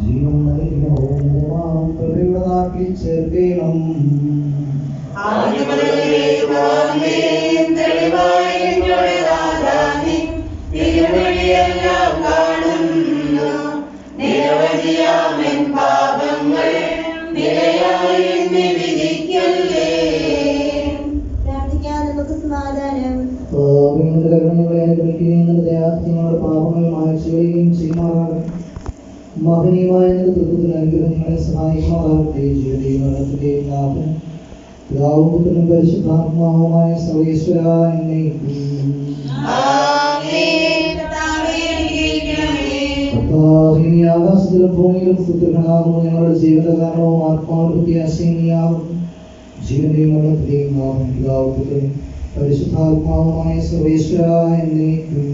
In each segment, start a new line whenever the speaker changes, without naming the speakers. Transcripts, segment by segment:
ജീവൻ നൽകി ചേർക്കണം. മഹനീയമായ നേതൃത്വത്തിന് അനുഗ്രഹങ്ങളെ സഹായിക്കുമാറാകട്ടെ. ജീവിതത്തിന്റെയും ലാഭം പിതാവും പുത്രനും പരിശുദ്ധാത്മാവുമായ സർവേശ്വര ആകാശത്തിലും ഭൂമിയിലും പുത്രനാകുന്നു. ഞങ്ങളുടെ ജീവിതകാരണവും ആത്മാവിന്റെ പ്രത്യാശയാകും. ജീവന്റെയും മരണത്തിന്റെയും നാമം പിതാവും പുത്രനും പരിശുദ്ധാത്മാവുമായ സർവേശ്വര എന്നേക്കും.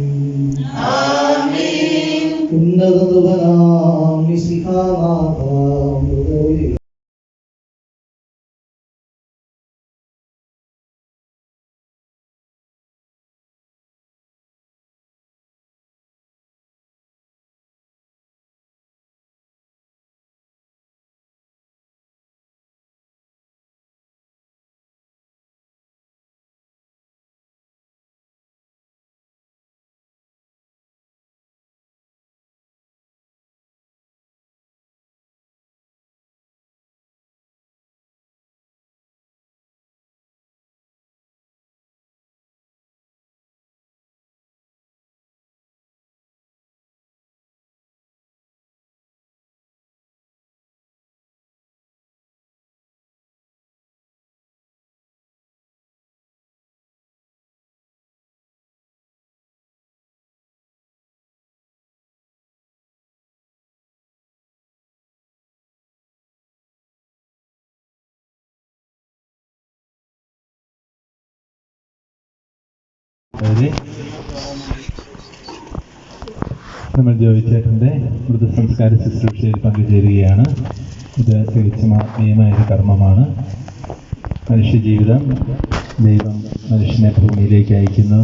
ഉന്നതനാം മിശിഹാനാഥാം
നമ്മൾ ജോയിച്ചേട്ടൻ്റെ മൃതസംസ്കാര ശുശ്രൂഷയിൽ പങ്കുചേരുകയാണ്. ഇത് തികച്ചും ആത്മീയമായൊരു കർമ്മമാണ്. മനുഷ്യജീവിതം ദൈവം മനുഷ്യനെ ഭൂമിയിലേക്ക് അയക്കുന്നു.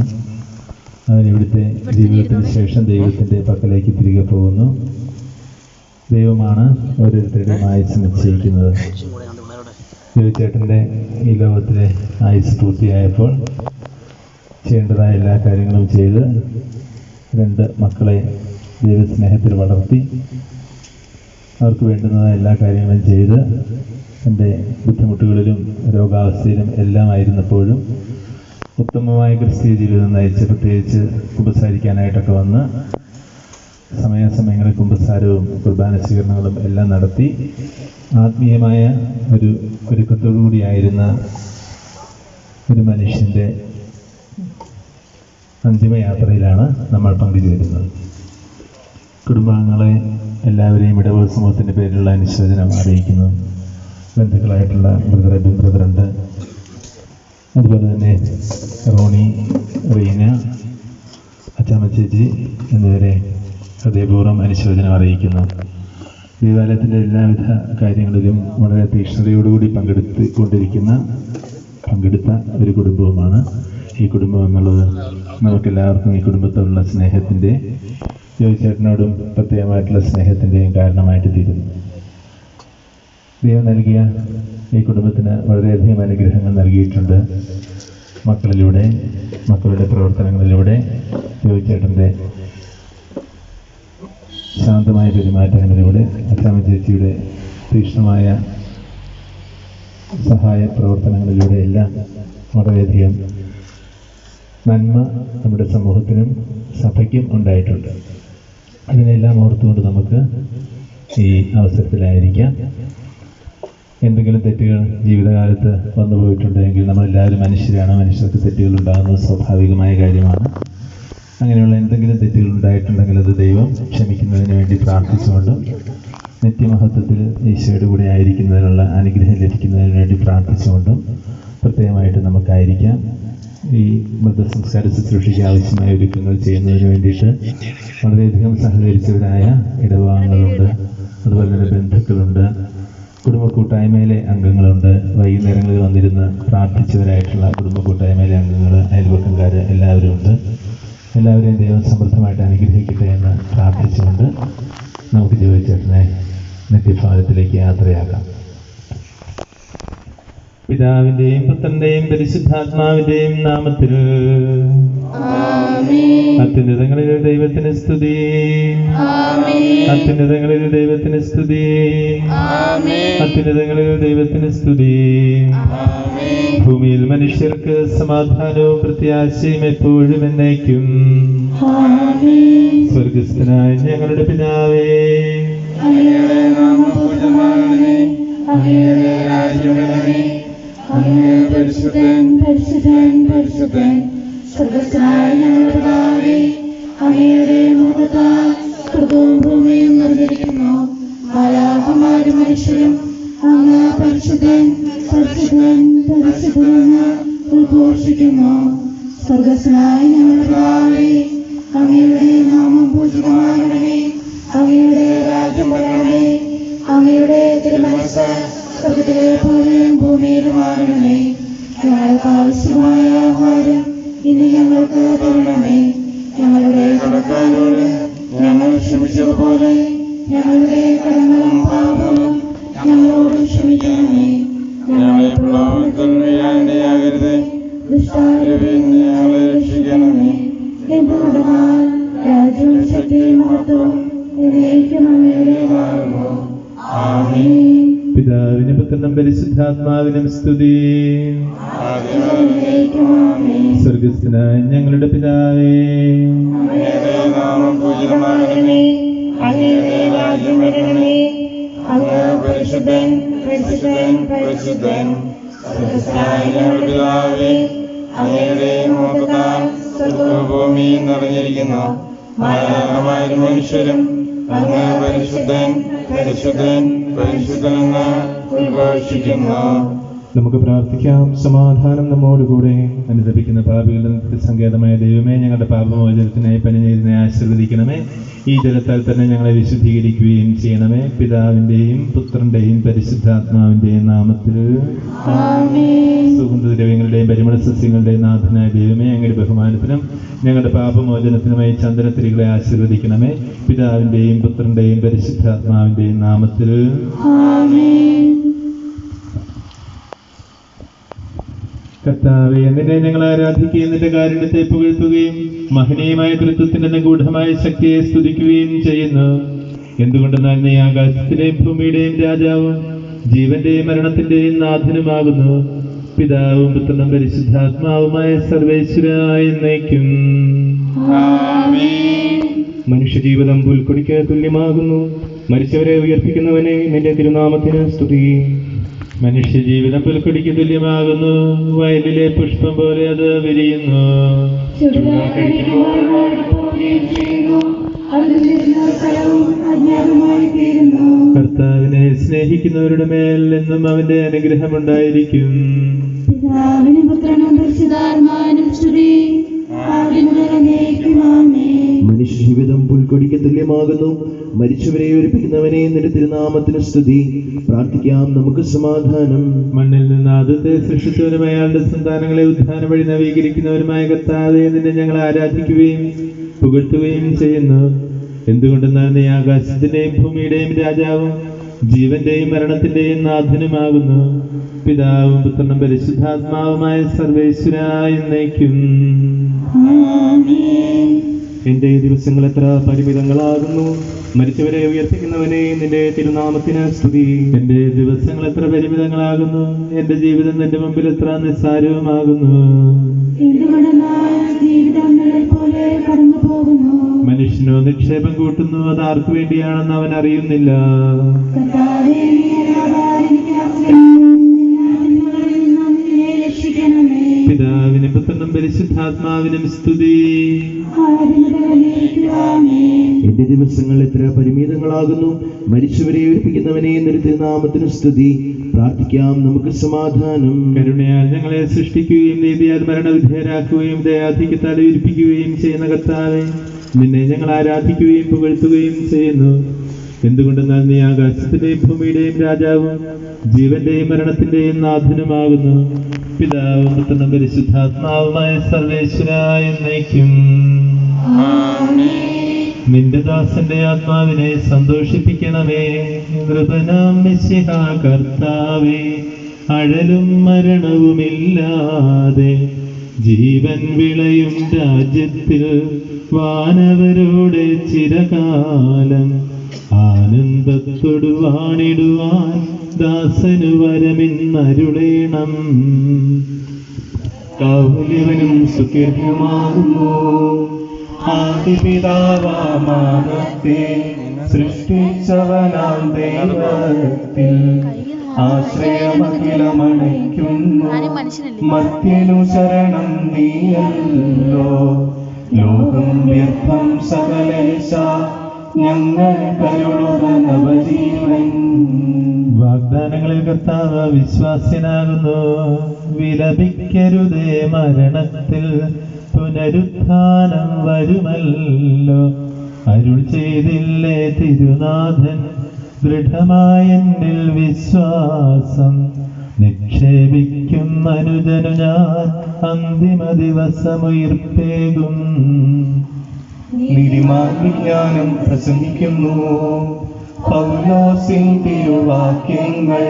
അവനിവിടുത്തെ ജീവിതത്തിന് ശേഷം ദൈവത്തിൻ്റെ പക്കലേക്ക് തിരികെ പോകുന്നു. ദൈവമാണ് ഓരോരുത്തരുടെയും ആയുസ് നിശ്ചയിക്കുന്നത്. ജോയിച്ചേട്ടൻ്റെ ഈ ലോകത്തിലെ ആയുസ് പൂർത്തിയായപ്പോൾ ചെയ്യേണ്ടതായ എല്ലാ കാര്യങ്ങളും ചെയ്ത് 2 മക്കളെ ദൈവസ്നേഹത്തിൽ വളർത്തി അവർക്ക് വേണ്ടുന്നതായ എല്ലാ കാര്യങ്ങളും ചെയ്ത് എൻ്റെ ബുദ്ധിമുട്ടുകളിലും രോഗാവസ്ഥയിലും എല്ലാം ആയിരുന്നപ്പോഴും ഉത്തമമായ ക്രിസ്തീയ ജീവിതം നയിച്ച് പ്രത്യേകിച്ച് കുമ്പസാരിക്കാനായിട്ടൊക്കെ വന്ന് സമയാസമയങ്ങളിൽ കുമ്പസാരവും കുർബാന സ്വീകരണങ്ങളും എല്ലാം നടത്തി ആത്മീയമായ ഒരു ഒരുക്കത്തോടുകൂടിയായിരുന്ന ഒരു മനുഷ്യൻ്റെ അന്തിമയാത്രയിലാണ് നമ്മൾ പങ്കുചേരുന്നത്. കുടുംബാംഗങ്ങളെ എല്ലാവരെയും ഇടവക സമൂഹത്തിൻ്റെ പേരിലുള്ള അനുശോചനം അറിയിക്കുന്നു. ബന്ധുക്കളായിട്ടുള്ള ബ്രദർ എബിൻ ബ്രദറുണ്ട്, അതുപോലെ തന്നെ റോണി, റീന, അച്ചാമ്മ ചേച്ചി എന്നിവരെ ഹൃദയപൂർവ്വം അനുശോചനം അറിയിക്കുന്നു. ദേവാലയത്തിൻ്റെ എല്ലാവിധ കാര്യങ്ങളിലും വളരെ തീക്ഷ്ണതയോടുകൂടി പങ്കെടുത്ത ഒരു കുടുംബവുമാണ് ഈ കുടുംബം എന്നുള്ളത്. നമുക്കെല്ലാവർക്കും ഈ കുടുംബത്തോടുള്ള സ്നേഹത്തിൻ്റെ, ജോയിച്ചേട്ടനോടും പ്രത്യേകമായിട്ടുള്ള സ്നേഹത്തിൻ്റെയും കാരണമായിട്ട് തീരുന്നു. ദൈവം നൽകിയ ഈ കുടുംബത്തിന് വളരെയധികം അനുഗ്രഹങ്ങൾ നൽകിയിട്ടുണ്ട്. മക്കളിലൂടെ, മക്കളുടെ പ്രവർത്തനങ്ങളിലൂടെ, ജോയിച്ചേട്ടൻ്റെ ശാന്തമായ പെരുമാറ്റങ്ങളിലൂടെ, അച്ചാമ്മ ചേച്ചിയുടെ തീക്ഷ്ണമായ സഹായ പ്രവർത്തനങ്ങളിലൂടെ എല്ലാം വളരെയധികം നന്മ നമ്മുടെ സമൂഹത്തിനും സഭയ്ക്കും ഉണ്ടായിട്ടുണ്ട്. അതിനെല്ലാം ഓർത്തുകൊണ്ട് നമുക്ക് ഈ അവസരത്തിലായിരിക്കാം. എന്തെങ്കിലും തെറ്റുകൾ ജീവിതകാലത്ത് വന്നു പോയിട്ടുണ്ടെങ്കിൽ നമ്മളെല്ലാവരും മനുഷ്യരാണ്, മനുഷ്യർക്ക് തെറ്റുകൾ ഉണ്ടാകുന്നത് സ്വാഭാവികമായ കാര്യമാണ്. അങ്ങനെയുള്ള എന്തെങ്കിലും തെറ്റുകൾ ഉണ്ടായിട്ടുണ്ടെങ്കിൽ അത് ദൈവം ക്ഷമിക്കുന്നതിന് വേണ്ടി പ്രാർത്ഥിച്ചുകൊണ്ടും നിത്യമഹത്വത്തിൽ ഈശോയുടെ കൂടെ ആയിരിക്കുന്നതിനുള്ള അനുഗ്രഹം ലഭിക്കുന്നതിന് വേണ്ടി പ്രാർത്ഥിച്ചുകൊണ്ടും പ്രത്യേകമായിട്ട് നമുക്കായിരിക്കാം. ഈ മൃതസംസ്കാര ശുശ്രൂഷയ്ക്ക് ആവശ്യമായ ഒരുക്കങ്ങൾ ചെയ്യുന്നതിന് വേണ്ടിയിട്ട് വളരെയധികം സഹകരിച്ചവരായ ഇടവകങ്ങളുണ്ട്, അതുപോലെ തന്നെ ബന്ധുക്കളുണ്ട്, കുടുംബ കൂട്ടായ്മയിലെ അംഗങ്ങളുണ്ട്, വൈകുന്നേരങ്ങളിൽ വന്നിരുന്ന് പ്രാർത്ഥിച്ചവരായിട്ടുള്ള കുടുംബ കൂട്ടായ്മയിലെ അംഗങ്ങൾ, അയൽവക്കംകാർ എല്ലാവരും ഉണ്ട്. എല്ലാവരെയും ദൈവം സമൃദ്ധമായിട്ട് അനുഗ്രഹിക്കട്ടെ എന്ന് പ്രാർത്ഥിച്ചുകൊണ്ട് നമുക്ക് ജോയിച്ചേട്ടനെ നിത്യഭവനത്തിലേക്ക് യാത്രയാക്കാം. പിതാവിന്റെയും പുത്രന്റെയും പരിശുദ്ധാത്മാവിന്റെയും നാമത്തിൽ അത്യുന്നതങ്ങളിൽ ദൈവത്തിന് സ്തുതി, അത്യുന്നതങ്ങളിൽ ദൈവത്തിന് സ്തുതി, അത്യുന്നതങ്ങളിൽ ദൈവത്തിന് സ്തുതി. ഭൂമിയിൽ മനുഷ്യർക്ക് സമാധാനവും പ്രത്യാശയും എപ്പോഴും എന്നേക്കും. സ്വർഗസ്ഥനായ ഞങ്ങളുടെ പിതാവേ,
അങ്ങയുടെ നാമം പൂജിതമാകണമേ, അങ്ങയുടെ രാജ്യം വരണമേ, അങ്ങ് പരിശുദ്ധൻ പരിശുദ്ധൻ പരിശുദ്ധൻ. സ്വർഗസ്ഥനായ ഞങ്ങളുടെ പിതാവേ, അങ്ങയുടെ മുഖത്താൽ സ്വർഗവും ഭൂമിയും നിറഞ്ഞിരിക്കുന്നു. മാലാഖമാരും മനുഷ്യരും അങ്ങ് പരിശുദ്ധൻ പരിശുദ്ധൻ പരിശുദ്ധനെന്ന് ഉദ്ഘോഷിക്കുന്നു. സ്വർഗസ്ഥനായ ഞങ്ങളുടെ പിതാവേ, അങ്ങയുടെ നാമം പൂജിതമാകണമേ, അങ്ങയുടെ രാജ്യം വരണമേ, അങ്ങയുടെ തിരുമനസ്സ് സ്വർഗ്ഗത്തിലെ പോലെയും ഭൂമിയിലുമാകണമേ. ഞങ്ങൾക്ക് ആവശ്യമായ ആഹാരം ഇന്ന് ഞങ്ങൾക്ക് തരണമേ. ഞങ്ങളുടെ കടക്കാരോട് ഞങ്ങൾ ക്ഷമിച്ചതുപോലെ ഞങ്ങളുടെ കടങ്ങളും പാപങ്ങളും ഞങ്ങളോട് ക്ഷമിക്കണമേ. ഞങ്ങളെ പ്രലോഭനത്തിൽ വീഴാനിടയാകരുതേ, ദുഷ്ടാരൂപിയിൽ നിന്ന് ഞങ്ങളെ രക്ഷിക്കണമേ. എന്തുകൊണ്ടെന്നാൽ രാജ്യവും ശക്തിയും മഹത്വവും എന്നേക്കും അങ്ങയുടേതാകുന്നു. ആമേൻ.
പിതാവിനും പുത്രനും പരിശുദ്ധാത്മാവിനും സ്തുതി. സ്വർഗസ്ഥനായ ഞങ്ങളുടെ പിതാവേ,
അങ്ങയുടെ നാമം പൂജിതമാകണമേ, അങ്ങയുടെ രാജ്യം വരണമേ, അങ്ങ് പരിശുദ്ധൻ പരിശുദ്ധൻ പരിശുദ്ധൻ. സ്വർഗ്ഗസ്ഥനായ ഞങ്ങളുടെ പിതാവേ, അങ്ങയുടെ മുഖത്താൽ സ്വർഗ്ഗവും ഭൂമിയും നിറഞ്ഞിരിക്കുന്നു. മാലാഖമാരും മനുഷ്യരും അങ്ങ് പരിശുദ്ധൻ പരിശുദ്ധൻ പരിശുദ്ധനെന്ന് ഉദ്ഘോഷിക്കുന്നു.
നമുക്ക് പ്രാർത്ഥിക്കാം. സമാധാനം നമ്മോടുകൂടെ. അനുദപിക്കുന്ന പാപികളുടെ സങ്കേതമായ ദൈവമേ, ഞങ്ങളുടെ പാപമോചനത്തിനായി പനിനീരിനെ ആശീർവദിക്കണമേ. ഈ ജലത്താൽ തന്നെ ഞങ്ങളെ വിശുദ്ധീകരിക്കുകയും ചെയ്യണമേ. പിതാവിന്റെയും പുത്രന്റെയും പരിശുദ്ധാത്മാവിന്റെയും നാമത്തിൽ. സുഗന്ധദ്രവ്യങ്ങളുടെയും പരിമള സസ്യങ്ങളുടെയും നാഥനായ ദൈവമേ, അങ്ങയുടെ ബഹുമാനത്തിനും ഞങ്ങളുടെ പാപമോചനത്തിനുമായി ചന്ദനത്തിരികളെ ആശീർവദിക്കണമേ. പിതാവിന്റെയും പുത്രന്റെയും പരിശുദ്ധാത്മാവിന്റെയും നാമത്തിൽ. കർത്താവേ, നിന്നെ ഞങ്ങൾ ആരാധിക്കുകയും നിന്റെ കാരുണ്യത്തെ പുകഴ്ത്തുകയും മഹനീയമായ തൃത്വത്തിന്റെ നിഗൂഢമായ ശക്തിയെ സ്തുതിക്കുകയും ചെയ്യുന്നു. എന്തുകൊണ്ടെന്നാൽ നീ ആകാശത്തിന്റെയും ഭൂമിയുടെയും രാജാവും ജീവന്റെയും മരണത്തിന്റെയും നാഥനുമാകുന്നു. പിതാവും പുത്രനും പരിശുദ്ധാത്മാവുമായ സർവേശ്വരായ എന്നേക്കും. മനുഷ്യജീവിതം പുൽക്കൊടിക്ക് തുല്യമാകുന്നു. മരിച്ചവരെ ഉയർപ്പിക്കുന്നവനെ നിന്റെ തിരുനാമത്തിന് സ്തുതി. മനുഷ്യജീവിതം പുൽക്കൊടിക്ക് തുല്യമാകുന്നു. വയലിലെ പുഷ്പം പോലെ അത് വിരിയുന്നു. കർത്താവിനെ സ്നേഹിക്കുന്നവരുടെ മേൽ എന്നും അവന്റെ അനുഗ്രഹമുണ്ടായിരിക്കും.
മനുഷ്യജീവിതം പുൽക്കൊടിക്ക് തുല്യമാകുന്നു. മരിച്ചവരെ ഉയർപ്പിക്കുന്നവനെ നിന്റെ തിരുനാമത്തിന് സ്തുതി. പ്രാർത്ഥിക്കാം നമുക്ക് സമാധാനം.
മണ്ണിൽ നിന്ന് ആദ്യത്തെ സൃഷ്ടിച്ചവരും അയാളുടെ സന്താനങ്ങളെ ഉദ്ധാന വഴി നവീകരിക്കുന്നവരുമായ കർത്താവേ, നിന്നെ ഞങ്ങൾ ആരാധിക്കുകയും പുകഴ്ത്തുകയും ചെയ്യുന്നു. എന്തുകൊണ്ടെന്നാൽ നീ ആകാശത്തിന്റെയും ഭൂമിയുടെയും രാജാവും ജീവന്റെയും മരണത്തിന്റെയും നാഥനുമാകുന്നു. പിതാവും പുത്രനും പരിശുദ്ധാത്മാവുമായ സർവേശ്വരായ എന്നേക്കും. എന്റെ ദിവസങ്ങൾ എത്ര പരിമിതങ്ങളാകുന്നു. മരിച്ചവരെ ഉയർപ്പിക്കുന്നവനെ നിന്റെ തിരുനാമത്തിന് സ്തുതി. എന്റെ ദിവസങ്ങൾ എത്ര പരിമിതങ്ങളാകുന്നു. എന്റെ ജീവിതം നിന്റെ മുമ്പിൽ എത്ര നിസ്സാരവുമാകുന്നു. മനുഷ്യനോ നിക്ഷേപം കൂട്ടുന്നു, അത് ആർക്കു വേണ്ടിയാണെന്ന് അവൻ അറിയുന്നില്ല. പിതാവിനും പുത്രനും പരിശുദ്ധാത്മാവിനും സ്തുതി.
എന്റെ ദിവസങ്ങൾ എത്ര പരിമിതങ്ങളാകുന്നു. മരിച്ചവരെ ഉയർപ്പിക്കുന്നവനെ നിന്റെ തിരുനാമത്തിന് സ്തുതി. പ്രാർത്ഥിക്കാം, നമുക്ക് സമാധാനം.
കരുണയാൽ ഞങ്ങളെ സൃഷ്ടിക്കുകയും നീതിയാൽ മരണവിധേയരാക്കുകയും ദയാധിക്യത്താൽ ഉയർപ്പിക്കുകയും ചെയ്യുന്ന കർത്താവേ, നിന്നെ ഞങ്ങൾ ആരാധിക്കുകയും പുകഴ്ത്തുകയും ചെയ്യുന്നു. എന്തുകൊണ്ടെന്നാൽ നീ ആകാശത്തിന്റെയും ഭൂമിയുടെയും രാജാവും ജീവന്റെയും മരണത്തിന്റെയും നാഥനുമാകുന്നു. പിതാവും പുത്രനും പരിശുദ്ധാത്മാവുമായ സർവേശ്വരായ എന്നേക്കും. നിന്റെ ദാസന്റെ ആത്മാവിനെ സന്തോഷിപ്പിക്കണമേ. നൃപനാം മിശിഹാ കർത്താവേ, അഴലും മരണവുമില്ലാതെ ജീവൻ വിളയും രാജ്യത്തിൽ വാനവരോടെ ചിരകാലം ആനന്ദത്തോടു വാണിടുവാൻ ദാസനു വരമിന്നരുളേണം. കാവല്യവനും സുഖ്യമാകുന്നു ആദിപിതാവാമാനത്തെ സൃഷ്ടിച്ചവനാം ദൈവത്തിൽ ആശ്രയമഖിലമണയ്ക്കുന്നു. മർത്യനു ശരണം നീയല്ലോ. ലോകം വ്യർത്ഥം സകലേശ, ഞങ്ങൾ കരുണ നവജീവൻ. വാഗ്ദാനങ്ങളിൽ കർത്താവ് വിശ്വാസ്യനാകുന്നു. വിലപിക്കരുതേ, മരണത്തിൽ പുനരുത്ഥാനം വരുമല്ലോ. അരുൾ ചെയ്തില്ലേ തിരുനാഥൻ, ദൃഢമായ എന്നിൽ വിശ്വാസം നിക്ഷേപിക്കും അനുജനു ഞാൻ അന്തിമ ദിവസമുയിർപ്പേകും. നീതിമാജ്ഞാനം പ്രസംഗിക്കുന്നു പൗലോസിൻ തിരുവാക്യങ്ങൾ,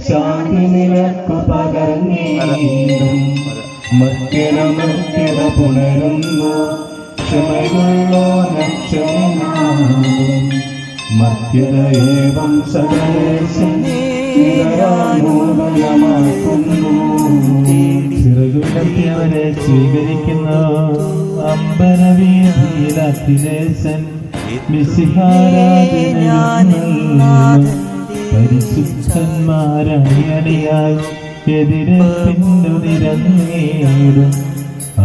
ശാന്തി നിനക്കു പകർന്നീടും. മർത്യനമർത്യത പുണരുന്നു, ക്ഷമയുള്ളോ നക്ഷമാകും. മർത്യത ഏവം സകലേശൻ നിരയാനൂതനമാക്കുന്നു. ചിറകുലർത്തിയവരെ സ്വീകരിക്കുന്ന അമ്പരവീതിയിൽ അഖിലേശൻ പരിശുദ്ധന്മാരണിയണിയായി എതിരെ പിന്നു നിരന്നേടും.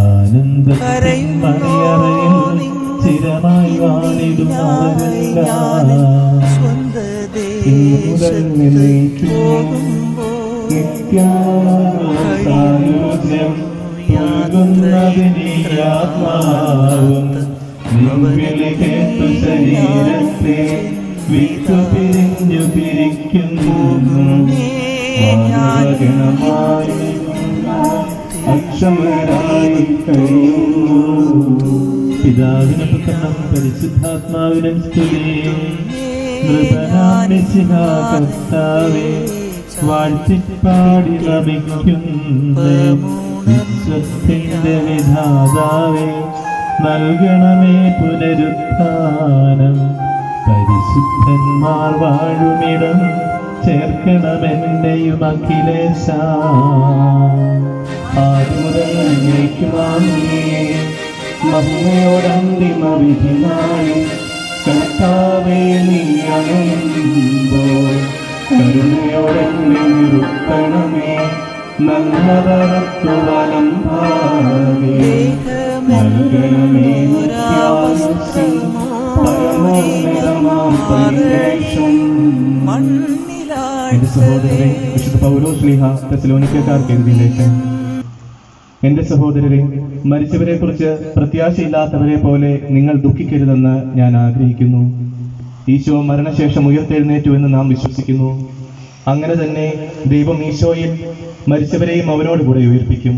ആനന്ദത്തിൻ മണിയറയിൽ ചിരമായി വാണിടും നിത്യാസായുജ്യം ആത്മാവും കേട്ടു ശരീരത്തെ വിട്ടു പിരിഞ്ഞു പിരിക്കുന്നു. അക്ഷമരായി കഴിയുന്നു. പിതാവിനും പുത്രനും പരിശുദ്ധാത്മാവിനും സ്തുതി. നൃപനാം മിശിഹാ കർത്താവേ, വാഴ്ത്തിപ്പാടി നമിക്കുന്നേ. വിശ്വത്തിന്റെ വിധാതാവേ, നൽകണമേ പുനരുത്ഥാനം. പരിശുദ്ധന്മാർ വാഴുമിടം ചേർക്കണമെന്നെയും അഖിലേശ. ആദ്യമുതൽ മഹിമയോടന്തിമ വിധിനായി കർത്താവേ നീ അണയുമ്പോൾ കരുണയോടെന്നെ നിർത്തണമേ. നന്മതരത്തുവലം ഭാഗേ നൽകണമേ നിത്യായുസ്സും പരമോന്നതമാം പരിവേഷം. എന്റെ സഹോദരരെ, വിശുദ്ധ പൗലോസ് ശ്ലീഹ തെസ്സലോനിക്കക്കാർക്ക് എഴുതിയ ലേഖനം. എന്റെ സഹോദരരെ, മരിച്ചവരെ കുറിച്ച് പ്രത്യാശയില്ലാത്തവരെ പോലെ നിങ്ങൾ ദുഃഖിക്കരുതെന്ന് ഞാൻ ആഗ്രഹിക്കുന്നു. ഈശോ മരണശേഷം ഉയർത്തെഴുന്നേറ്റു എന്ന് നാം വിശ്വസിക്കുന്നു. അങ്ങനെ തന്നെ ദൈവം ഈശോയിൽ മരിച്ചവരെയും അവനോടുകൂടെ ഉയർപ്പിക്കും.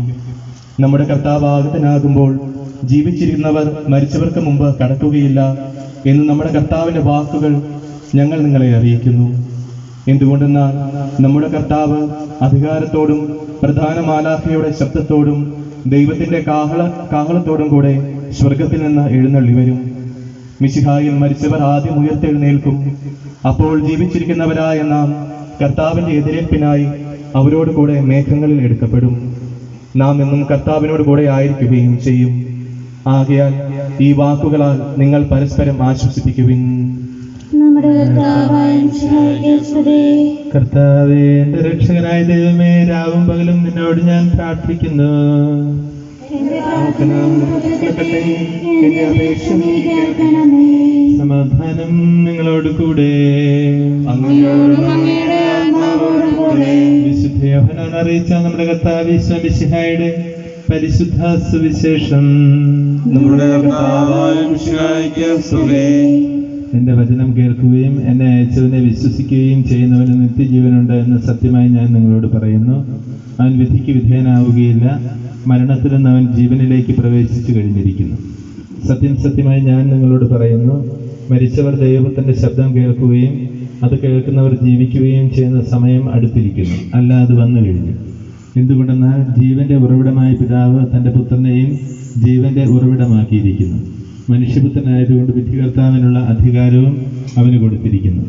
നമ്മുടെ കർത്താവ് ആഗതനാകുമ്പോൾ ജീവിച്ചിരിക്കുന്നവർ മരിച്ചവർക്ക് മുമ്പ് കടക്കുകയില്ല എന്ന് നമ്മുടെ കർത്താവിന്റെ വാക്കുകൾ ഞങ്ങൾ നിങ്ങളെ അറിയിക്കുന്നു. എന്തുകൊണ്ടെന്നാൽ നമ്മുടെ കർത്താവ് അധികാരത്തോടും പ്രധാന മാലാഖയുടെ ശബ്ദത്തോടും ദൈവത്തിന്റെ കാഹളത്തോടും കൂടെ സ്വർഗത്തിൽ നിന്ന് എഴുന്നള്ളി വരും. മിശിഹായിൽ മരിച്ചവർ ആദ്യം ഉയർത്തെഴുന്നേൽക്കും. അപ്പോൾ ജീവിച്ചിരിക്കുന്നവരായ നാം കർത്താവിന്റെ എതിരേൽപ്പിനായി അവരോട് കൂടെ മേഘങ്ങളിൽ എടുക്കപ്പെടും. നാം എന്നും കർത്താവിനോട് കൂടെ ആയിരിക്കുകയും ചെയ്യും. ആകയാൽ ഈ വാക്കുകളാൽ നിങ്ങൾ പരസ്പരം ആശ്വസിപ്പിക്കുവിൻ. കർത്താവേ, എന്റെ രക്ഷകനായ ദൈവമേ, രാവും പകലും നിന്നോട് ഞാൻ പ്രാർത്ഥിക്കുന്നു.
എന്റെ കേൾക്കട്ടെ, എന്റെ അപേക്ഷ നീ കേൾക്കണമേ.
സമാധാനം നിങ്ങളോട് കൂടെ.
അങ്ങയോടും അങ്ങയുടെ ആത്മാവോടും കൂടെ.
വിശുദ്ധ യോഹന്നാൻ അറിയിച്ച നമ്മുടെ കർത്താവ് ഈശോ മിശിഹായുടെ പരിശുദ്ധ സുവിശേഷം.
നമ്മുടെ കർത്താവായ മിശിഹായ്ക്ക് സ്തുതി.
എന്റെ വചനം കേൾക്കുകയും എന്നെ അയച്ചവനെ വിശ്വസിക്കുകയും ചെയ്യുന്നവന് നിത്യജീവനുണ്ട് എന്ന് സത്യമായി ഞാൻ നിങ്ങളോട് പറയുന്നു. അവൻ വിധിക്ക് വിധേയനാവുകയില്ല, മരണത്തിൽ നിന്ന് അവൻ ജീവനിലേക്ക് പ്രവേശിച്ചു കഴിഞ്ഞിരിക്കുന്നു. സത്യം സത്യമായി ഞാൻ നിങ്ങളോട് പറയുന്നു, മരിച്ചവർ ദൈവത്തിന്റെ ശബ്ദം കേൾക്കുകയും അത് കേൾക്കുന്നവർ ജീവിക്കുകയും ചെയ്യുന്ന സമയം അടുത്തിരിക്കുന്നു, അല്ല അത് വന്നു കഴിഞ്ഞു. എന്തുകൊണ്ടെന്നാൽ ജീവന്റെ ഉറവിടമായ പിതാവ് തന്റെ പുത്രനെയും ജീവന്റെ ഉറവിടമാക്കിയിരിക്കുന്നു. മനുഷ്യപുത്രനായതുകൊണ്ട് വിധികർത്താവിനുള്ള അധികാരവും അവന് കൊടുത്തിരിക്കുന്നു.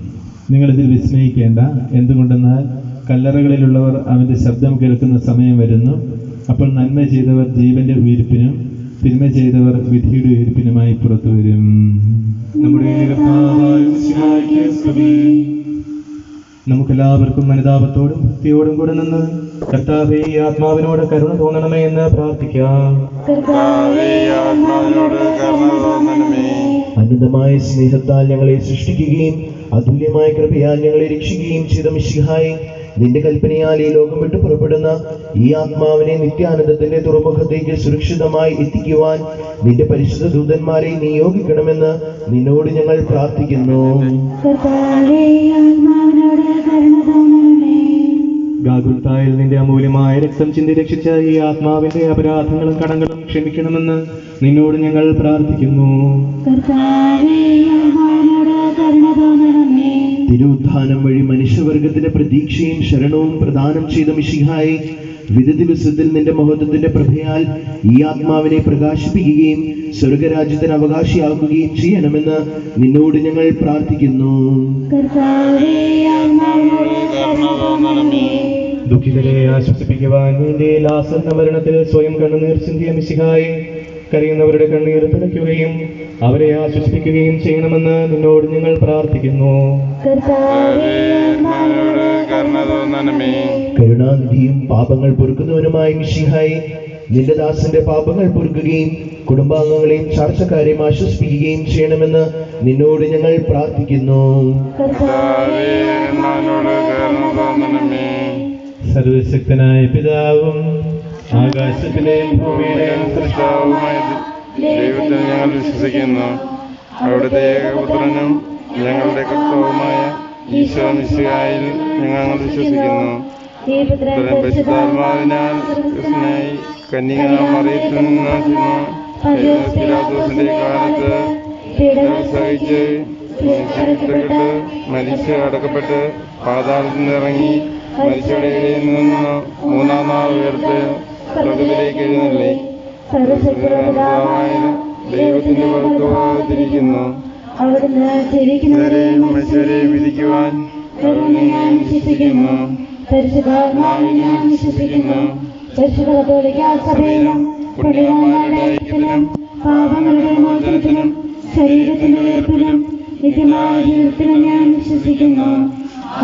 നിങ്ങളിതിൽ വിസ്മയിക്കേണ്ട. എന്തുകൊണ്ടെന്നാൽ കല്ലറകളിലുള്ളവർ അവന്റെ ശബ്ദം കേൾക്കുന്ന സമയം വരുന്നു. അപ്പോൾ നന്മ ചെയ്തവർ ജീവന്റെ ഉയിർപ്പിനും തിന്മ ചെയ്തവർ വിധിയുടെ ഉയിർപ്പിനുമായി പുറത്തു വരും.
നമ്മുടെ കർത്താവായ മിശിഹായ്ക്ക് സ്തുതി.
നമുക്കെല്ലാവർക്കും അനുതാപത്തോടും ഭക്തിയോടും കൂടെ നിന്ന് കർത്താവേ, ഈ ആത്മാവിനോട് കരുണ തോന്നണമേ എന്ന് പ്രാർത്ഥിക്കാം.
കർത്താവേ, ആത്മാവിനോട് കരുണ തോന്നണമേ.
അനന്തമായ സ്നേഹത്താൽ ഞങ്ങളെ സൃഷ്ടിക്കുകയും അതുല്യമായ കൃപയാൽ ഞങ്ങളെ രക്ഷിക്കുകയും ചെയ്ത മിശിഹായെ, നിന്റെ കൽപ്പനയാൽ ഈ ലോകം വിട്ടു പുറപ്പെടുന്ന ഈ ആത്മാവിനെ നിത്യാനന്ദത്തിന്റെ തുറമുഖത്തേക്ക് സുരക്ഷിതമായി എത്തിക്കുവാൻ നിന്റെ പരിശുദ്ധ ദൂതന്മാരെ നിയോഗിക്കണമെന്ന് നിന്നോട് ഞങ്ങൾ പ്രാർത്ഥിക്കുന്നു.
കർത്താവേ, ആത്മാവിനോട് കരുണ തോന്നണമേ.
ഗാഗുൽത്തായിൽ നിന്റെ അമൂല്യമായ രക്തം ചിന്തി രക്ഷിച്ച ഈ ആത്മാവിന്റെ അപരാധങ്ങളും കടങ്ങളും ക്ഷമിക്കണമെന്ന് നിന്നോട് ഞങ്ങൾ പ്രാർത്ഥിക്കുന്നു.
കർത്താവേ, ആത്മാവിനോട് കരുണ തോന്നണമേ.
തിരുവുത്ഥാനം വഴി മനുഷ്യവർഗത്തിന്റെ പ്രതീക്ഷയും ശരണവും പ്രദാനം ചെയ്ത മിശിഹായെ, വിധി ദിവസത്തിൽ നിന്റെ മഹത്വത്തിന്റെ പ്രഭയാൽ ഈ ആത്മാവിനെ പ്രകാശിപ്പിക്കുകയും സ്വർഗരാജ്യത്തിന് അവകാശിയാക്കുകയും ചെയ്യണമെന്ന് നിന്നോട് ഞങ്ങൾ പ്രാർത്ഥിക്കുന്നു.
കർത്താവേ, ആത്മാവിനോട് കരുണ തോന്നണമേ.
ദുഃഖിതരെ ആശ്വസിപ്പിക്കുവാൻ നിന്റെ ലാസന്ന മരണത്തിൽ സ്വയം കണ്ണുനീർ ചിന്തിയ മിശിഹായെ, കരയുന്നവരുടെ കണ്ണീർ തുടയ്ക്കുകയും അവരെ ആശ്വസിപ്പിക്കുകയും ചെയ്യണമെന്ന് നിന്നോട് ഞങ്ങൾ പ്രാർത്ഥിക്കുന്നു.
കർത്താവേ,
ആത്മാവിനോട് കരുണ തോന്നണമേ.
കരുണാനിധിയും പാപങ്ങൾ പൊറുക്കുന്നവനുമായ മിശിഹായെ, നിന്റെ ദാസന്റെ പാപങ്ങൾ പൊറുക്കുകയും കുടുംബാംഗങ്ങളെയും ചാർച്ചക്കാരെയും ആശ്വസിപ്പിക്കുകയും ചെയ്യണമെന്ന് നിന്നോട് ഞങ്ങൾ പ്രാർത്ഥിക്കുന്നു.
കർത്താവേ, ആത്മാവിനോട് കരുണ തോന്നണമേ.
സർവശക്തനായ പിതാവും ആകാശത്തിലെയും ഭൂമിയിലെയും
സൃഷ്ടാവുമായ ദൈവത്തിൽ ഞങ്ങൾ വിശ്വസിക്കുന്നു. അവിടുത്തെ ഏകപുത്രനും ഞങ്ങളുടെ കർത്താവുമായ ഈശോ മിശിഹായിൽ ഞങ്ങൾ വിശ്വസിക്കുന്നു.
ഈ പുത്രൻ
പരിശുദ്ധാത്മാവിനാൽ കൃഷ്ണനായി കന്യക മറിയത്തിൽ നിന്ന് പിലാത്തോസിന്റെ കാലത്ത് പീഡകൾ സഹിച്ച് മനുഷ്യപ്പെട്ട് മരിച്ച് അടക്കപ്പെട്ട് പാതാളത്തിൽ നിന്നിറങ്ങി മരിച്ചവരുടെ ഇടയിൽ നിന്ന് മൂന്നാം നാൾ ഉയർത്ത് സ്വർഗ്ഗത്തിലേക്ക് എഴുന്നള്ളി സർവ്വശക്തനായ ദൈവത്തിന്റെ വലത്തുഭാഗത്തിരിക്കുന്നു.
അവിടുന്ന് ജീവിക്കുന്നവരെയും
മനുഷ്യരെയും വിധിക്കുവാൻ അവിടുന്ന് ഞാൻ വിശ്വസിക്കുന്നു.
പരിശുദ്ധാത്മാവിനെ വിശ്വസിക്കുന്നു. പരിശുദ്ധ കത്തോലിക്ക സഭയിലും പുണ്യവാന്മാരുടെ ഐക്യത്തിലും പാപങ്ങളുടെ മോചനത്തിനും ശരീരത്തിന്റെ ഉയർപ്പിലും നിത്യമായ ജീവിതത്തിലും ഞാൻ വിശ്വസിക്കുന്നു.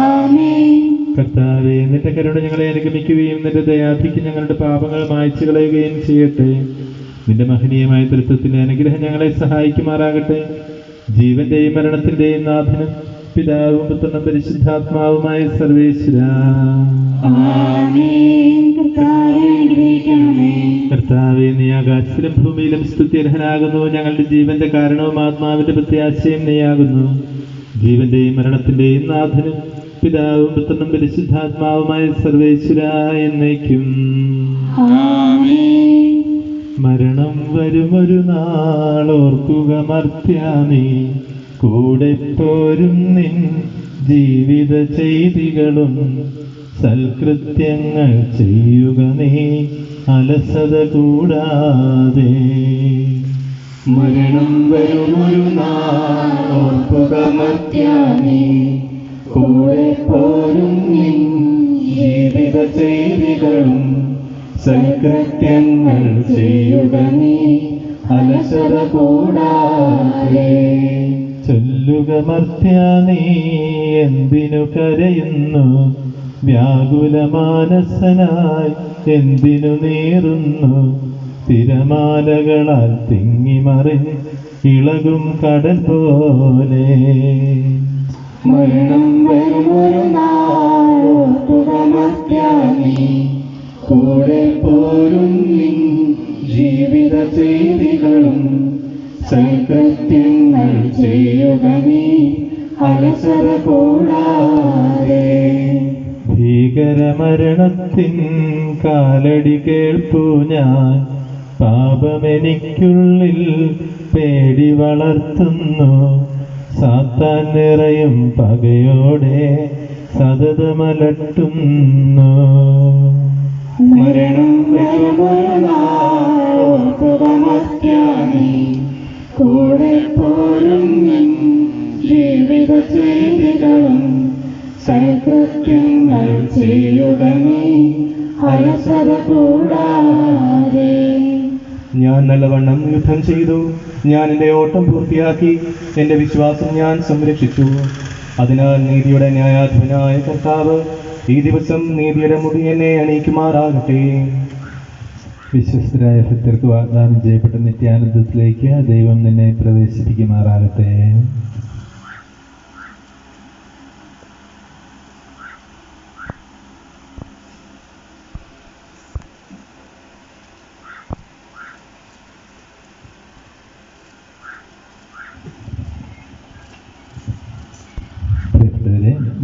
ആമേൻ.
കർത്താവേ, നിന്റെ കരുണ ഞങ്ങളെ അനുഗമിക്കുകയും നിന്റെ ദയാധിക്ക് ഞങ്ങളുടെ പാപങ്ങൾ മായ്ച്ചു കളയുകയും ചെയ്യട്ടെ. നിന്റെ മഹനീയമായ തൃത്വത്തിന്റെ അനുഗ്രഹം ഞങ്ങളെ സഹായിക്കുമാറാകട്ടെ. ജീവന്റെയും മരണത്തിന്റെയും നാഥനും പിതാവും പുത്രനും പരിശുദ്ധാത്മാവുമായ സർവേശ്വരാ.
ആമേൻ. കർത്താവേ, അനുഗ്രഹിക്കണമേ.
കർത്താവേ, നീ ആകാശത്തിലും ഭൂമിയിലും സ്തുത്യർഹനാകുന്നു. ഞങ്ങളുടെ ജീവന്റെ കാരണവും ആത്മാവിന്റെ പ്രത്യാശയും നീയാകുന്നു. ജീവന്റെയും മരണത്തിന്റെയും നാഥനും പിതാവും പുത്രനും പരിശുദ്ധാത്മാവുമായ സർവേശ്വരാ എന്നേക്കും.
ആമേൻ.
മരണം വരുമൊരു നാളോർക്കുക മർത്യാനീ, കൂടെ പോരും നിൻ ജീവിത ചെയ്തികളും സൽകൃത്യങ്ങൾ ചെയ്യുക നീ അലസത കൂടാതെ. മരണം വരുമൊരു നാളോർക്കുക മർത്യാനീ, കൂടെ പോരും നിൻ ജീവിത ചെയ്തികളും സൽകൃത്യങ്ങൾ ചെയ്യുക നീ അലസത കൂടാതെ. ചൊല്ലുക മർത്യാനീ, എന്തിനു കരയുന്നു? വ്യാകുല മാനസനായി എന്തിനു നേറുന്നു? തിരമാലകളാൽ തിങ്ങിമറിഞ്ഞ് ഇളകും കടൽ പോലെ.
മരണം വരുമൊരു നാളോർത്തുകമർത്യാമി കൂടെ പോരും നിൻ ജീവിത ചെയ്തികളും സൽകൃത്യങ്ങൾ ചെയ്യുക നീ അലസത കൂടാതെ.
ഭീകരമരണത്തിൻ കാലടി കേൾപ്പു ഞാൻ, പാപമെനിക്കുള്ളിൽ പേടി വളർത്തുന്നു. സാത്താൻ നിറയും പകയോടെ സതതമലട്ടുന്നു.
മരണം വരുമൊരു നാളോർത്തുകമർത്യാമി കൂടെ പോരും നിൻ ജീവിത ചെയ്തികളും സൽകൃത്യങ്ങൾ ചെയ്യുക നീ അലസത കൂടാതെ.
ഞാൻ നല്ലവണ്ണം യുദ്ധം ചെയ്തു, ഞാൻ എൻ്റെ ഓട്ടം പൂർത്തിയാക്കി, എൻ്റെ വിശ്വാസം ഞാൻ സംരക്ഷിച്ചു. അതിനാൽ നീതിയുടെ ന്യായാധിപനായ കർത്താവ് ഈ ദിവസം നീതിയുടെ മുടി എന്നെ അണിയിക്കുമാറാകട്ടെ. വിശ്വസ്തരായ ഭക്തർക്ക് വാഗ്ദാനം ചെയ്യപ്പെട്ട നിത്യാനന്ദത്തിലേക്ക് ദൈവം നിന്നെ പ്രവേശിപ്പിക്കുമാറാകട്ടെ.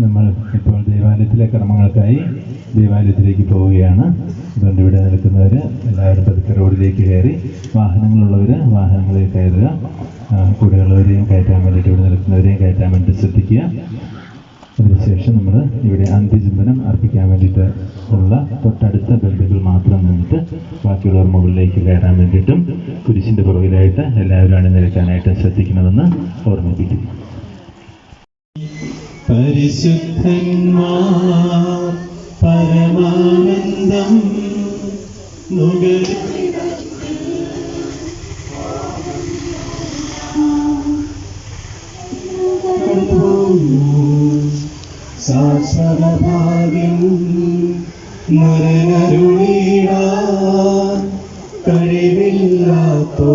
നമ്മൾ ഇപ്പോൾ ദേവാലയത്തിലെ കർമ്മങ്ങൾക്കായി ദേവാലയത്തിലേക്ക് പോവുകയാണ്. അതുകൊണ്ട് ഇവിടെ നിൽക്കുന്നവർ എല്ലാവരും പതുക്കെ റോഡിലേക്ക് കയറി, വാഹനങ്ങളുള്ളവർ വാഹനങ്ങളിൽ കയറുക. കൂടെയുള്ളവരെയും കയറ്റാൻ വേണ്ടിയിട്ട് ഇവിടെ നിൽക്കുന്നവരെയും കയറ്റാൻ വേണ്ടി ശ്രദ്ധിക്കുക. അതിനുശേഷം നമ്മൾ ഇവിടെ അന്ത്യചുംബനം അർപ്പിക്കാൻ വേണ്ടിയിട്ട് ഉള്ള തൊട്ടടുത്ത ബന്ധുക്കൾ മാത്രം നിന്നിട്ട് ബാക്കിയുള്ളവർ മുകളിലേക്ക് കയറാൻ വേണ്ടിയിട്ടും കുരിശിൻ്റെ പുറകിലായിട്ട് എല്ലാവരും അണിനിരക്കാനായിട്ട് ശ്രദ്ധിക്കണമെന്ന് ഓർമ്മിപ്പിക്കും. പരിശുദ്ധന്മാർ പരമാനന്ദം
ശാശ്വതഭാഗ്യം മരണരുളിടാൻ കഴിവില്ലാത്തോ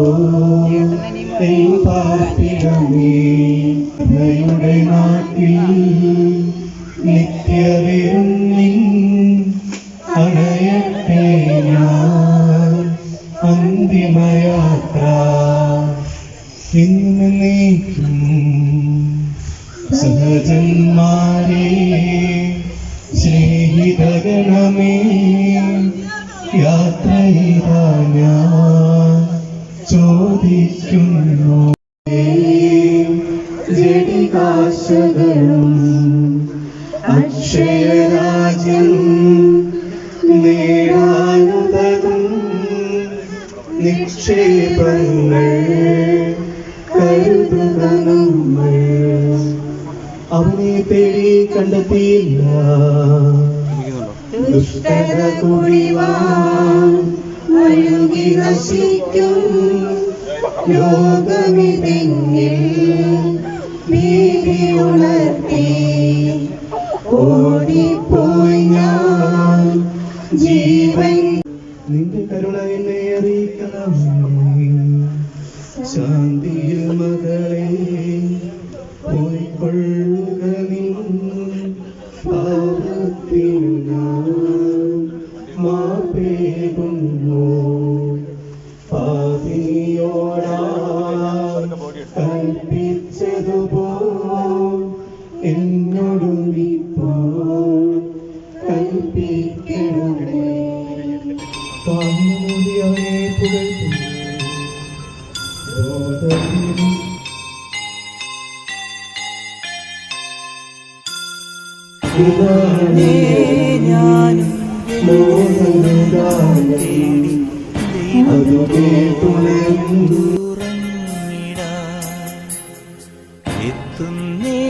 പാർപ്പിടമേ. ദയുടെ നാട്ടിൽ നിത്യവിരുന്നിൻ അണയട്ടെ ഞാൻ അന്തിമയാത്ര ഇന്ന് നീക്കും. സഹജന്മാരെ സ്നേഹിതഗണമേ യാത്ര ചെയ്താ ഞാൻ ചോദിക്കുന്നു. ജഡികാശകളും അക്ഷയരാജ്യം നേടാനുതകും നിക്ഷേപങ്ങൾ കരുതുക നമ്മൾ. അവനെ തേടി കണ്ടെത്തിയില്ല, ദുഷ്ടത കുഴിവാൻ ഒഴുകി നശിക്കും ലോകമിതെങ്ങിൽ ഭീതി ഉണർത്തി ഓടിപ്പോയി ഞാൻ ജീവൻ. നിന്റെ കരുണ എന്നെ അറിയിക്കണമേ. ശാന്തിയിൽ മകളെ പോയിക്കൊള്ളുക നിൻ പാപത്തിൽ ഞാൻ മാപ്പേകുന്നു. പാപിയോടാ കൽപ്പിച്ചതുപോൽ എന്നോടും ഇപ്പോൾ കൽപ്പിക്കണമേ. പാപമൂടി അവനെ പുകഴ്ത്തുന്നു.
ഞാനും എത്തുന്നേ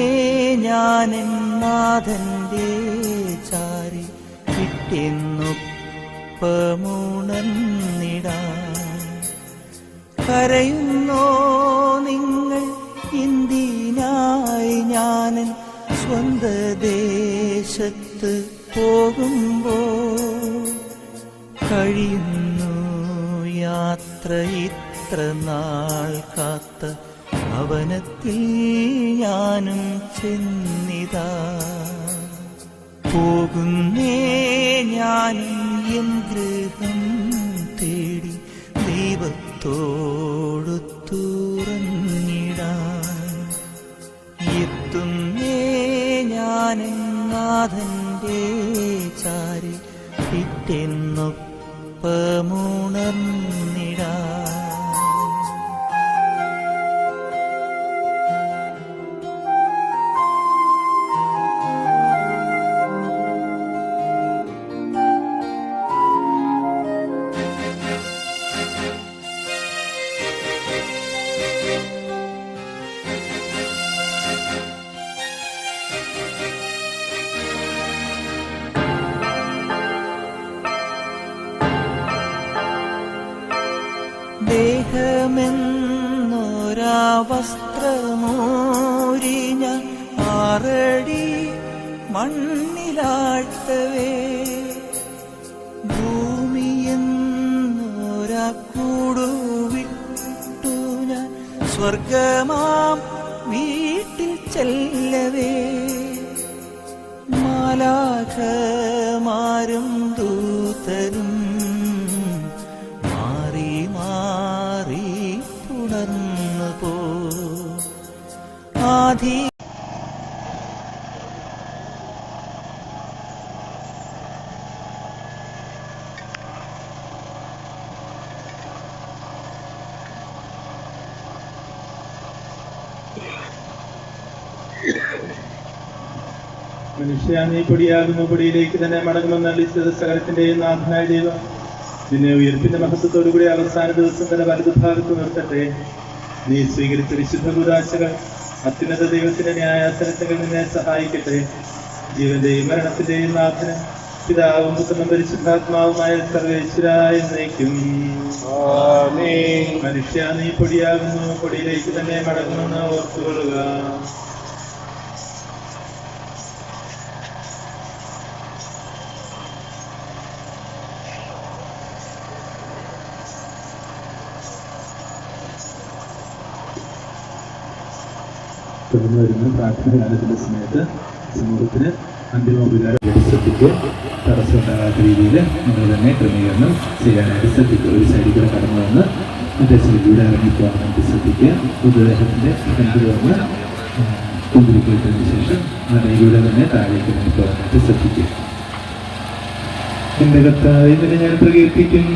ഞാനെൻ നാഥന്റെ ചാരി കിട്ടിയെന്നൊപ്പമുണർന്നിടാ. കരയുന്നോ നിങ്ങൾ എന്തിനായി ഞാനൻ സ്വന്ത ദേശത്ത് പോകുമ്പോൾ കഴിയുന്നു യാ ഇത്ര നാൾ കാത്ത ഭവനത്തിൽ ഞാനും ചെന്നിതാ. പോകുന്നേ ഞാനും എൻ ഗൃഹം തേടി ദൈവത്തോടു തുറന്നിടാൻ. എത്തുന്നേ ഞാനും നാഥന്റെ ചാരി പിറ്റെന്നൊപ്പമുണർന്നിടാൻ. ദേഹമെന്നൊരാ വസ്ത്രമോരി ഞാൻ 6 അടി മണ്ണിലാഴ്ത്തവേ, ഭൂമിയെന്നൊരാ കൂടുവിട്ടു ഞാൻ സ്വർഗമാം വീട്ടിൽ ചെല്ലവേ. മാലാഖമാരും ദൂതരും മാറി തുടർന്നു പോ. ആദി
മനുഷ്യ നീ പൊടിയാകുന്നു, പൊടിയിലേക്ക് തന്നെ മടങ്ങുമെന്ന് അളിച്ചത് സകലത്തിന്റെയും നാഥനായ ദൈവം നിന്നെ ഉയർപ്പിന്റെ മഹത്വത്തോടുകൂടി അവസാന ദിവസം തന്നെ വലതുഭാഗത്ത് നിർത്തട്ടെ. നീ സ്വീകരിച്ച വിശുദ്ധ കൂദാശകൾ അത്യുന്നത ദൈവത്തിന്റെ ന്യായാസനത്തിൽ നിന്നെ സഹായിക്കട്ടെ. ജീവന്റെയും മരണത്തിന്റെയും നാഥന് പിതാവും പുത്രനും പരിശുദ്ധാത്മാവുമായ സർവേശ്വരായ എന്നേക്കും. മനുഷ്യ നീ പൊടിയാകുന്നു, പൊടിയിലേക്ക് തന്നെ മടങ്ങുമെന്ന് ഓർത്തുകൊള്ളുക. തുടർന്ന് വരുന്ന പ്രാർത്ഥന കാലത്തിന്റെ സമയത്ത് സമൂഹത്തിന് അന്തിമോപചാര വ്യവസ്ഥയ്ക്ക് തടസ്സമുണ്ടാകാത്ത രീതിയിൽ നിങ്ങൾ തന്നെ ക്രമീകരണം ചെയ്യാനായിട്ട് ശ്രദ്ധിക്കുക. ഒരു സൈഡിൽ കൂടെ കടന്നു വന്ന് ദശയിലൂടെ ഇറങ്ങിപ്പോകാൻ വേണ്ടി ശ്രദ്ധിക്കുക. മൃതദേഹത്തിന്റെ ഫ്രണ്ടിൽ വന്ന് കുന്തിരിക്കലിന് ശേഷം നടയിലൂടെ തന്നെ താഴേക്ക് ഇറങ്ങിപ്പോകാനായിട്ട് ശ്രദ്ധിക്കുക. എന്റെ കർത്താവേ, നിന്നെ ഞാൻ പ്രകീർത്തിക്കും.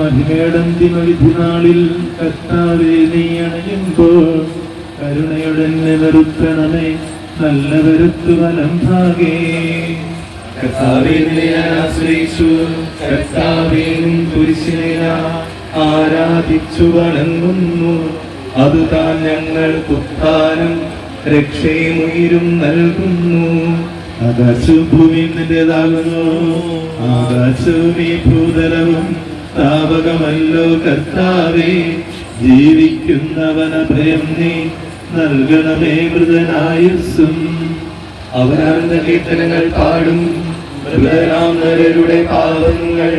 മഹിമയുടെ അന്തിമ വിധി നാളിൽ കർത്താവേ നീ അണയുമ്പോൾ കരുണയുടെ നിലനിർത്തണമേ, നല്ല വരുത്തു വലം ഭാഗേ. കർത്താവേ നിന്നെ ഞാൻ ആശ്രയിച്ചു, കർത്താവേ നിൻ കുരിശിനെ ഞാൻ ആരാധിച്ചു വണങ്ങുന്നു. അത് താൻ ഞങ്ങൾക്ക് ഉത്ഥാനം രക്ഷയും ഉയിരും നൽകുന്നു. ആകാശവും ഭൂമിയും നിന്റേതാകുന്നു, ആകാശവും ഈ ഭൂതലവും താപകമല്ലോ കർത്താവേ. ജീവിക്കുന്നവനഭയം നീ നൽകണമേ മൃതനായുസ്സും. അവരാർന്ന കീർത്തനങ്ങൾ പാടും, മൃതനാം നരരുടെ പാപങ്ങൾ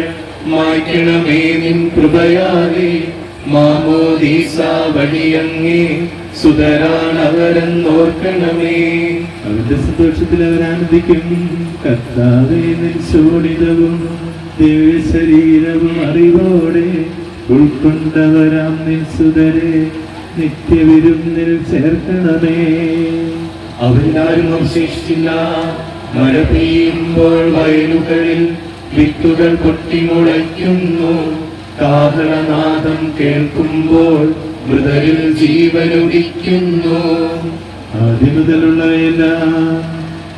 മായ്ക്കണമേ നിൻ കൃപയാലേ. മാമോദീസ വഴിയങ്ങേ സുതരാണവരെന്നോർക്കണമേ. അവന്റെ സന്തോഷത്തിൽ അവരാനന്ദിക്കും. കർത്താവേ നിൻ ശോണിതവും ദിവ്യ ശരീരവും അറിവോടെ ഉൾക്കൊണ്ടവരാം നിൻ സുതരെ നിത്യവിരുന്നിൽ ചേർക്കണമേ. അവരാരും അവശേഷിച്ചില്ല. മഴ പെയ്യുമ്പോൾ വയലുകളിൽ വിത്തുകൾ പൊട്ടിമുളയ്ക്കുന്നു. കാഹളനാദം കേൾക്കുമ്പോൾ മൃതരിൽ ജീവനുദിക്കുന്നു. ആദ്യം മുതലുള്ളവയെല്ലാം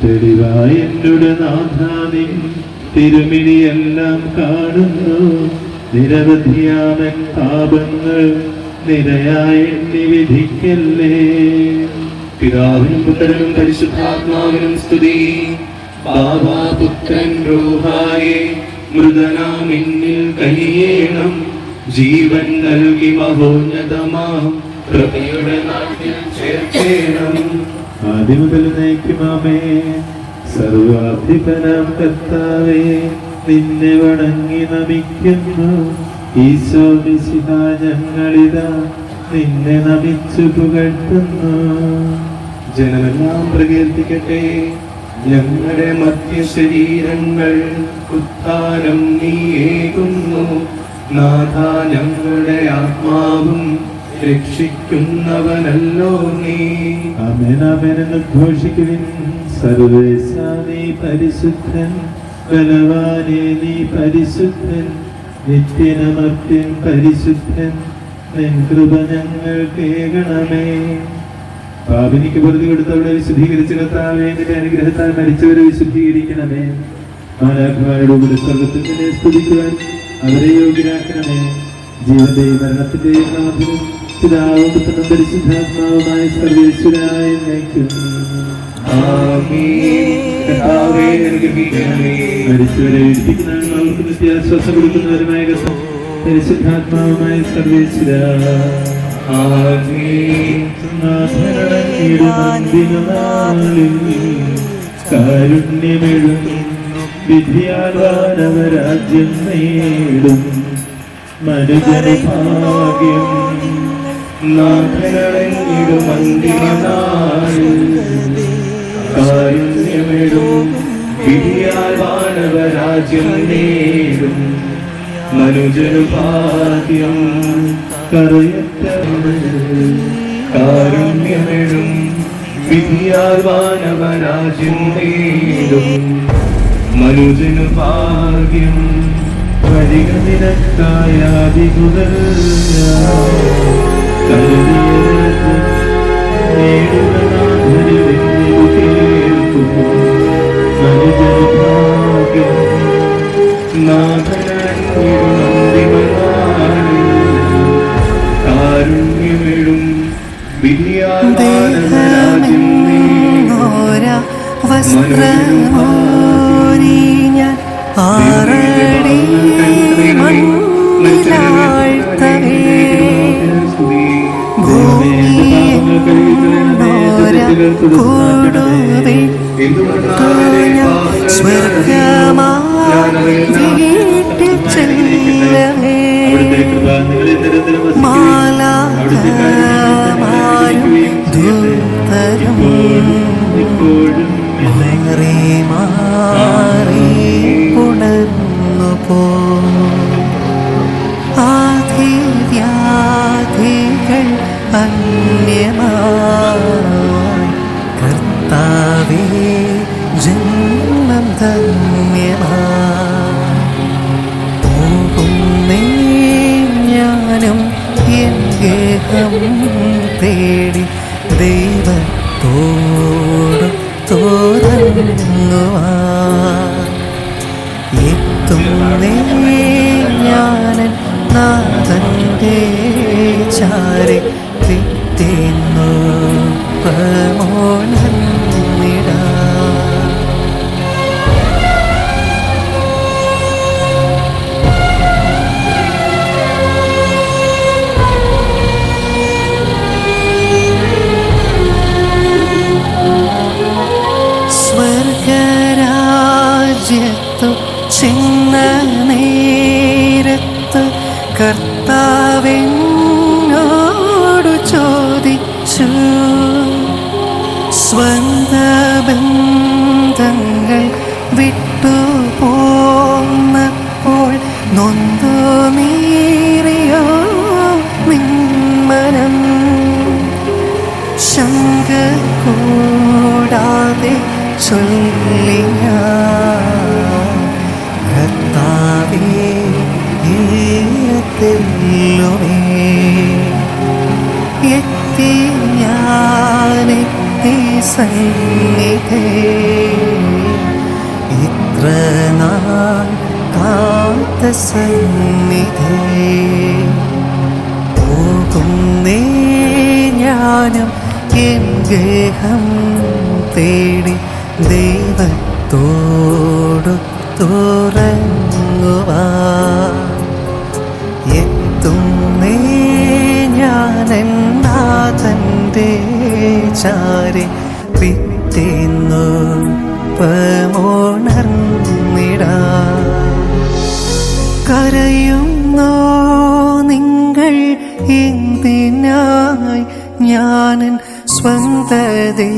തെളിവായ എന്നുടെ നാഥാനിൻ തിരുമിഴിയെല്ലാം കാണുന്നു. നിരവധിയാമൻ പാപങ്ങൾ നിരയായി എണ്ണി വിധിക്കല്ലേ. പിതാവിനും പുത്രനും പരിശുദ്ധാത്മാവിനും സ്തുതി. ബാബാ പുത്രൻ റൂഹായേ മൃതനാം എന്നിൽ കനിയേണം. ജീവൻ നൽകി മഹോന്നതമാം കൃപയുടെ നാട്ടിൽ ചേർക്കേണം. ആദ്യം മുതൽ നയിക്കുമാമേ. സർവാധിപനാം കർത്താവേ നിന്നെ വണങ്ങി നമിക്കുന്നു. ഈശോ മിശിഹ ഞങ്ങളിതാ നിന്നെ നമിച്ചു പുകഴ്ത്തുന്നു. ജനമെല്ലാം പ്രകീർത്തിക്കട്ടെ ഞങ്ങളുടെ മധ്യശരീരങ്ങൾ ഉത്ഥാനം നീയേകുന്നു. നാഥ ഞങ്ങളുടെ ആത്മാവും രക്ഷിക്കുന്നവനല്ലോ നീ. അമേനമെന്ന് ഘോഷിക്കുവിൻ. സർവേശ നീ പരിശുദ്ധൻ, ബലവാനേ നീ പരിശുദ്ധൻ, നിത്യനമർത്യൻ പരിശുദ്ധൻ, നിൻ കൃപ ഞങ്ങൾ കേൾക്കണമേ. പാപിനിക്ക് വെറുതെ കൊടുത്തവളെ വിശുദ്ധീകരിച്ച കർത്താവേ, നിന്റെ അനുഗ്രഹത്താൽ മരിച്ചവരെ വിശുദ്ധീകരിക്കണമേ. മാലാഖമാരുടെ കൂടെ സ്വർഗ്ഗത്തിൽ നിന്നെ സ്തുതിക്കുവാൻ അവരെ യോഗ്യരാക്കണമേ. ജീവന്റെയും മരണത്തിന്റെയും നാഥനും പിതാവും പുത്രനും പരിശുദ്ധാത്മാവുമായ സർവേശ്വരായ നയിക്കുന്നു. മരിച്ചവരെ എഴുതിക്കുന്ന നമുക്ക് നിത്യാശ്വാസം കൊടുക്കുന്നവരുമായ പരിശുദ്ധാത്മാവുമായ സർവേശ്വര കാരുണ്യമെഴും വിധിയാൽവാനവരാജ്യം നേടും മനുജനഭാഗ്യം. നാഥനടങ്ങിടും അന്തിമനാളിൽ കാരുണ്യമെഴും വിധിയാൽവാനവരാജ്യം നേടും മനുജനുഭാഗ്യം. കരയറ്റ കാരുണ്യമെഴും വിധിയാൽവാനവരാജ്യം നേടും മനുജനുഭാഗ്യം. വരിക നിനക്കായാതികുതൽ മനുജനുഭാഗ്യം. കാരുണ്യമെഴും വിധിയാൽവാനവരാജ്യം നേടും
വസ്ത്രമോരി ഞാൻ ആറടി മണ്ണിലാഴ്ത്തവേ കൂടുവേ സ്വർഗമാ വീട്ടിൽ ചെല്ലവേ മാലാഖമാരും ദൂതരും മാറി മാറി ഉണർന്നു പോ. ആധിവ്യാധികൾ അന്യമായി കർത്താവേ ജന്മം ധന്യമായി. പോകുന്നേ ഞാനും എൻ ഗേഹം തേടി ദൈവത്തോട് തോന്നുവാൻ. എത്തുന്നേ ഞാനൻ നാഥന്റെ ചാരെ പിറ്റേന്നു പ്രമോണന്നിടാ. സ്വർഗരാജ്യത്തു ചെന്ന നേരത്ത് കർത്താവിനോടു ചോദിച്ചു, സ്വന്ത ബന്ധങ്ങൾ വിട്ടു പോന്നപ്പോൾ നൊന്തു നീറിയോ നിന്മനം. ശങ്ക കൂടാതെ ചൊല്ലി ഞാൻ, കർത്താവേ ഏറെത്തെല്ലുമേ. എത്തി ഞാനെത്തി സന്നിധേ, ഇത്ര നാൾ കാത്ത സന്നിധേ. പോകുന്നേ ഞാനും എൻ ഗേഹം തേടി ദൈവത്തോടു തുറങ്ങുവാൻ. എത്തുന്നേ ഞാനെൻ നാഥന്റെ ചാരെ പിറ്റേന്നു പ്രമോണർന്നിടാ. കരയുന്നോ എന്തിനായി ഞാനൻ സ്വന്തതേ